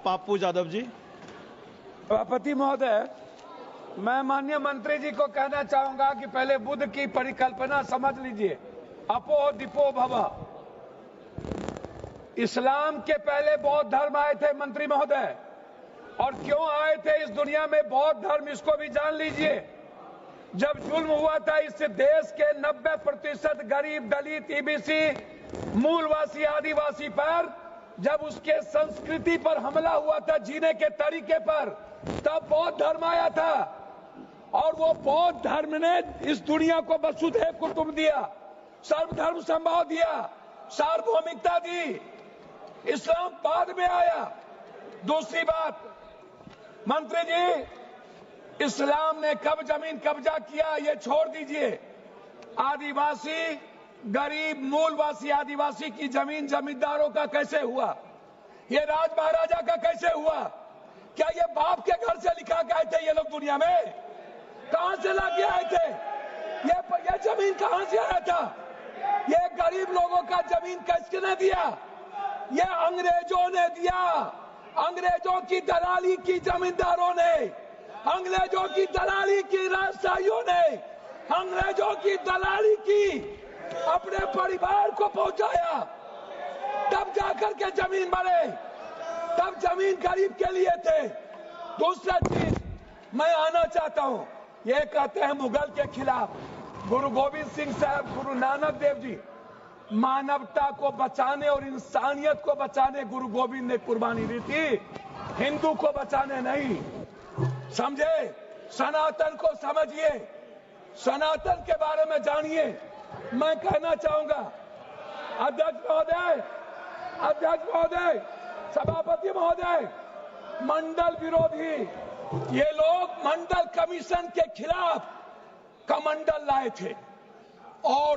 पाप्पू यादव जी। सभापति महोदय, मैं माननीय मंत्री जी को कहना चाहूंगा कि पहले बुद्ध की परिकल्पना समझ लीजिए, अपो दीपो भव। इस्लाम के पहले बौद्ध धर्म आए थे मंत्री महोदय, और क्यों आए थे इस दुनिया में बौद्ध धर्म, इसको भी जान लीजिए। जब जुल्म हुआ था इस देश के 90% गरीब, दलित, ईबीसी, मूलवासी, आदिवासी पर, जब उसके संस्कृति पर हमला हुआ था, जीने के तरीके पर, तब बौद्ध धर्म आया था। और वो बौद्ध धर्म ने इस दुनिया को वसुधैव कुटुंब दिया, सर्वधर्म समभाव दिया, सार्वभौमिकता दी। इस्लाम बाद में आया। दूसरी बात, मंत्री जी, इस्लाम ने कब जमीन कब्जा किया ये छोड़ दीजिए। आदिवासी, गरीब, मूलवासी आदिवासी की जमीन जमींदारों का कैसे हुआ? ये राज महाराजा का कैसे हुआ? क्या ये बाप के घर से लिखा के आए थे ये लोग दुनिया में? कहां से लाके आए थे? ये जमीन कहां से आया था? ये गरीब लोगों का जमीन किसने दिया? ये अंग्रेजों ने दिया। अंग्रेजों की दलाली की जमींदारों ने, अंग्रेजों की दलाली की राजशाहियों ने, अंग्रेजों की दलाली की अपने परिवार को पहुंचाया, तब जाकर के जमीन बने, तब जमीन गरीब के लिए थे। दूसरा चीज मैं आना चाहता हूं, ये कहते हैं मुगल के खिलाफ। गुरु गोविंद सिंह साहब, गुरु नानक देव जी, मानवता को बचाने और इंसानियत को बचाने गुरु गोविंद ने कुर्बानी दी थी, हिंदू को बचाने नहीं। समझे? सनातन को समझिए, सनातन के बारे में जानिए। मैं कहना चाहूंगा, अध्यक्ष महोदय, सभापति महोदय, मंडल विरोधी ये लोग मंडल कमीशन के खिलाफ कमंडल लाए थे, और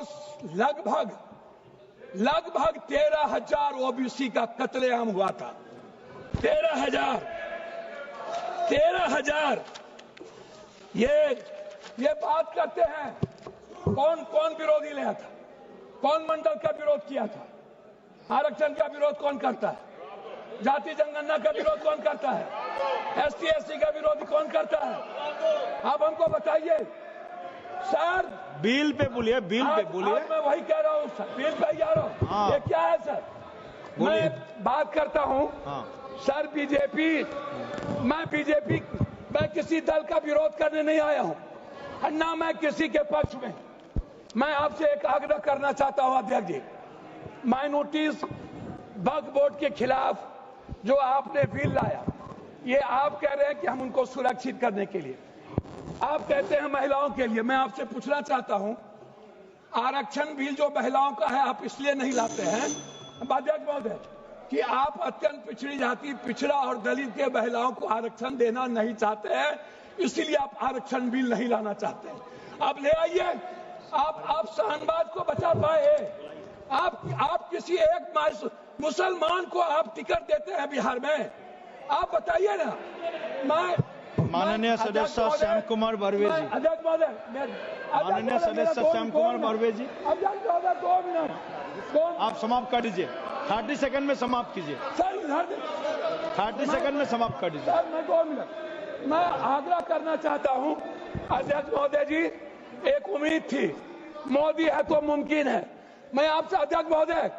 लगभग 13,000 ओबीसी का कत्लेआम हुआ था। 13,000। ये बात करते हैं, कौन विरोधी लाया था? कौन मंडल का विरोध किया था? आरक्षण का विरोध कौन करता है? जाति जनगणना का विरोध कौन करता है? ST SC का विरोध कौन करता है? आप हमको बताइए सर। बिल पे बोलिए, बिल पे बोलिए। मैं वही कह रहा हूँ सर, बिल पे जा रहा हूँ। हाँ। ये क्या है सर? मैं बात करता हूँ। हाँ। सर मैं किसी दल का विरोध करने नहीं आया हूँ, ना मैं किसी के पक्ष में। मैं आपसे एक आग्रह करना चाहता हूँ अध्यक्ष जी, माइनॉरिटीज वक्फ बोर्ड के खिलाफ जो आपने बिल लाया, ये आप कह रहे हैं कि हम उनको सुरक्षित करने के लिए, आप कहते हैं महिलाओं के लिए। मैं आपसे पूछना चाहता हूं, आरक्षण बिल जो महिलाओं का है आप इसलिए नहीं लाते हैं अध्यक्ष महोदय कि आप अत्यंत पिछड़ी जाति, पिछड़ा और दलित के महिलाओं को आरक्षण देना नहीं चाहते हैं, इसीलिए आप आरक्षण बिल नहीं लाना चाहते हैं। आप ले आइए। आप शाहनवाज को बचा पाए। आप किसी एक मुसलमान को आप टिकट देते हैं बिहार में? आप बताइए ना। माननीय सदस्य श्याम कुमार बर्वे जी। अध्यक्ष महोदय, माननीय सदस्य श्याम कुमार बर्वे जी, अध्यक्ष महोदय 2 मिनट आप समाप्त कर दीजिए। 30 सेकंड में समाप्त कीजिए सर। 30 सेकंड में समाप्त कर दीजिए सर। मैं 2 मिनट मैं आग्रह करना चाहता हूं अध्यक्ष महोदय जी। एक उम्मीद थी, मोदी है तो मुमकिन है। मैं आपसे अध्यक्ष महोदय,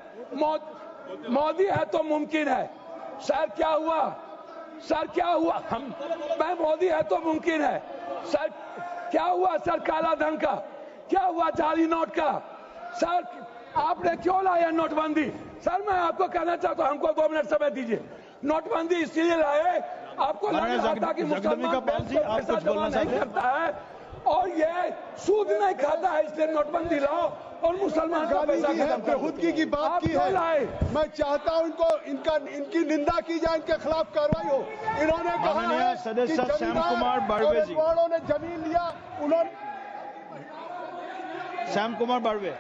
मोदी है तो मुमकिन है। सर क्या हुआ? सर क्या हुआ? मैं मोदी है तो मुमकिन है। सर क्या हुआ? सर काला धन का क्या हुआ? जाली नोट का? सर आपने क्यों लाया नोटबंदी? सर मैं आपको कहना चाहता हूं, हमको 2 मिनट समय दीजिए। नोटबंदी इसलिए लाए, आपको लग रहा था कि मुसलमान पैसा जमा नहीं करता है और ये सूद नहीं खाता है, इसलिए नोटबंदी लाओ और मुसलमान का पैसा बेहूदगी की बात की है। मैं चाहता हूं इनकी निंदा की जाए, इनके खिलाफ कार्रवाई हो। इन्होंने कहा है सदस्य श्याम कुमार बर्वे जी, ने जमीन लिया, उन्होंने श्याम कुमार बर्वे।